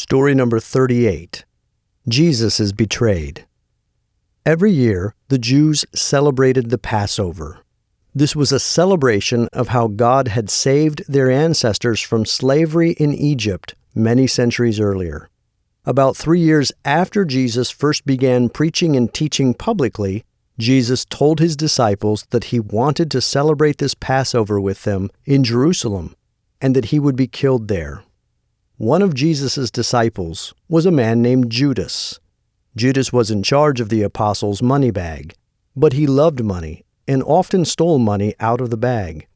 Story number 38. Jesus is betrayed. Every year, the Jews celebrated the Passover. This was a celebration of how God had saved their ancestors from slavery in Egypt many centuries earlier. About 3 years after Jesus first began preaching and teaching publicly, Jesus told his disciples that he wanted to celebrate this Passover with them in Jerusalem, and that he would be killed there. One of Jesus' disciples was a man named Judas. Judas was in charge of the apostles' money bag, but he loved money and often stole money out of the bag.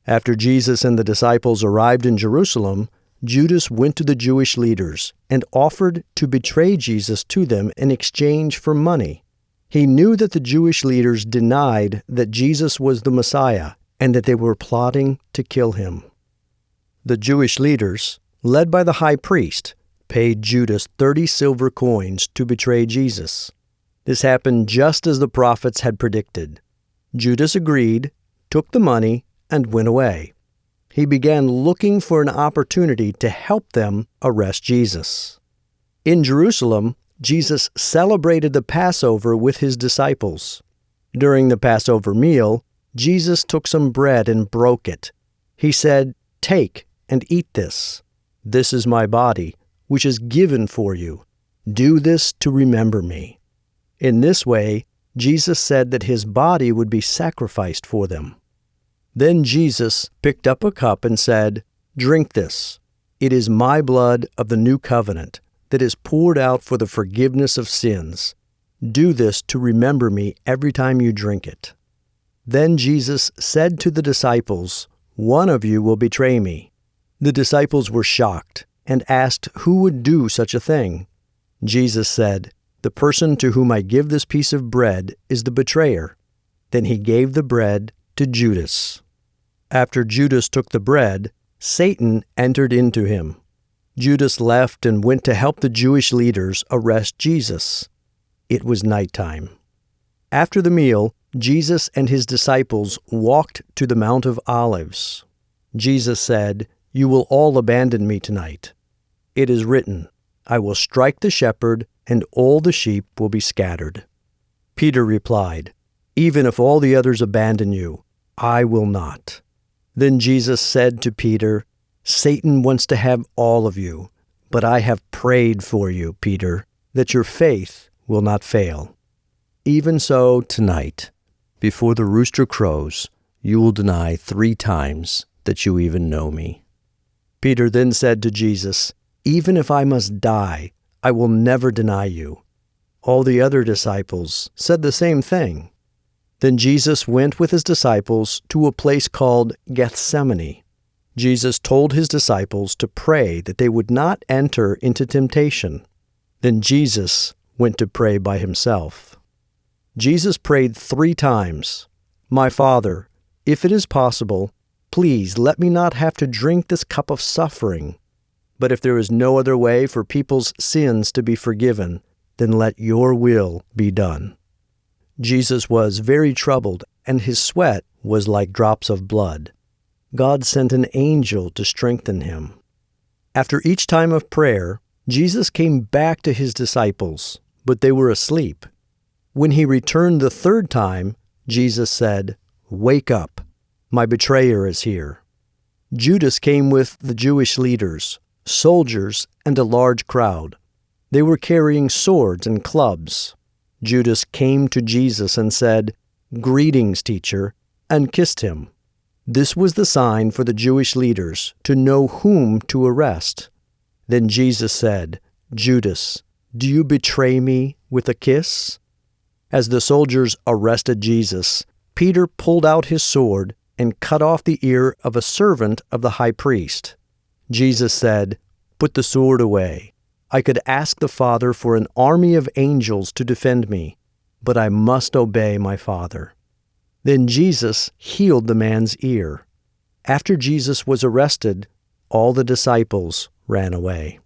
After Jesus and the disciples arrived in Jerusalem, Judas went to the Jewish leaders and offered to betray Jesus to them in exchange for money. He knew that the Jewish leaders denied that Jesus was the Messiah and that they were plotting to kill him. The Jewish leaders, led by the high priest, paid Judas 30 silver coins to betray Jesus. This happened just as the prophets had predicted. Judas agreed, took the money, and went away. He began looking for an opportunity to help them arrest Jesus. In Jerusalem, Jesus celebrated the Passover with his disciples. During the Passover meal, Jesus took some bread and broke it. He said, "Take and eat this. This is my body, which is given for you. Do this to remember me." In this way, Jesus said that his body would be sacrificed for them. Then Jesus picked up a cup and said, "Drink this. It is my blood of the new covenant that is poured out for the forgiveness of sins. Do this to remember me every time you drink it." Then Jesus said to the disciples, "One of you will betray me." The disciples were shocked and asked who would do such a thing. Jesus said, "The person to whom I give this piece of bread is the betrayer." Then he gave the bread to Judas. After Judas took the bread, Satan entered into him. Judas left and went to help the Jewish leaders arrest Jesus. It was nighttime. After the meal, Jesus and his disciples walked to the Mount of Olives. Jesus said, "You will all abandon me tonight. It is written, 'I will strike the shepherd, and all the sheep will be scattered.'" Peter replied, "Even if all the others abandon you, I will not." Then Jesus said to Peter, "Satan wants to have all of you, but I have prayed for you, Peter, that your faith will not fail. Even so, tonight, before the rooster crows, you will deny 3 times that you even know me." Peter then said to Jesus, "Even if I must die, I will never deny you." All the other disciples said the same thing. Then Jesus went with his disciples to a place called Gethsemane. Jesus told his disciples to pray that they would not enter into temptation. Then Jesus went to pray by himself. Jesus prayed 3 times, "My Father, if it is possible, please let me not have to drink this cup of suffering. But if there is no other way for people's sins to be forgiven, then let your will be done." Jesus was very troubled, and his sweat was like drops of blood. God sent an angel to strengthen him. After each time of prayer, Jesus came back to his disciples, but they were asleep. When he returned the 3rd time, Jesus said, "Wake up. My betrayer is here." Judas came with the Jewish leaders, soldiers, and a large crowd. They were carrying swords and clubs. Judas came to Jesus and said, "Greetings, teacher," and kissed him. This was the sign for the Jewish leaders to know whom to arrest. Then Jesus said, "Judas, do you betray me with a kiss?" As the soldiers arrested Jesus, Peter pulled out his sword and cut off the ear of a servant of the high priest. Jesus said, "Put the sword away. I could ask the Father for an army of angels to defend me, but I must obey my Father." Then Jesus healed the man's ear. After Jesus was arrested, all the disciples ran away.